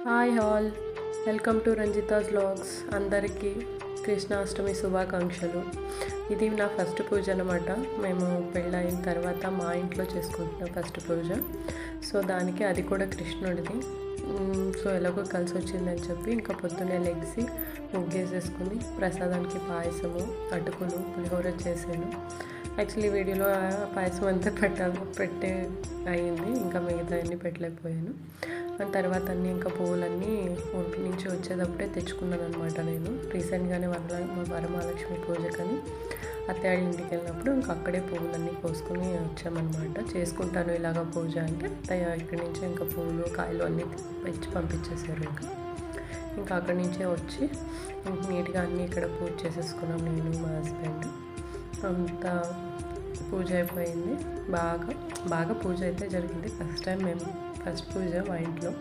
Hi all, welcome to Ranjitha's vlogs. అందరికీ కృష్ణాష్టమి శుభాకాంక్షలు. ఇది నా ఫస్ట్ పూజ అనమాట. మేము పెళ్ళైన తర్వాత మా ఇంట్లో చేసుకుంటున్నాం ఫస్ట్ పూజ. సో దానికి అది కూడా కృష్ణుడిది. సో ఎలాగో కలిసి వచ్చిందని చెప్పి ఇంకా పొద్దున్నే లెగ్సి ముగ్గేసేసుకుని ప్రసాదానికి పాయసము, అటుకులు, పులిహోర చేసాను. యాక్చువల్లీ వీడియోలో పాయసం అంతా పెట్టే అయింది, ఇంకా మిగతా అన్నీ పెట్టలేకపోయాను. దాని తర్వాత అన్నీ ఇంకా పువ్వులన్నీ ఒంటి నుంచి వచ్చేటప్పుడే తెచ్చుకున్నాను అనమాట. నేను రీసెంట్గానే వరమహాలక్ష్మి పూజకని అత్తయ్య ఇంటికి వెళ్ళినప్పుడు ఇంకా అక్కడే పువ్వులన్నీ కోసుకుని వచ్చామన్నమాట. చేసుకుంటాను ఇలాగ పూజ అంటే అత్తయ్య ఇక్కడి నుంచే ఇంకా పువ్వులు కాయలు అన్నీ తెచ్చి పంపించేశారు. ఇంకా అక్కడి నుంచే వచ్చి నీట్గా అన్నీ ఇక్కడ పూజ చేసేసుకున్నాం నేను, మా హస్బెండ్. అంతా పూజ అయిపోయింది. బాగా పూజ అయితే జరిగింది. ఫస్ట్ టైం మేము ఫస్ట్ పూజ మా ఇంట్లో.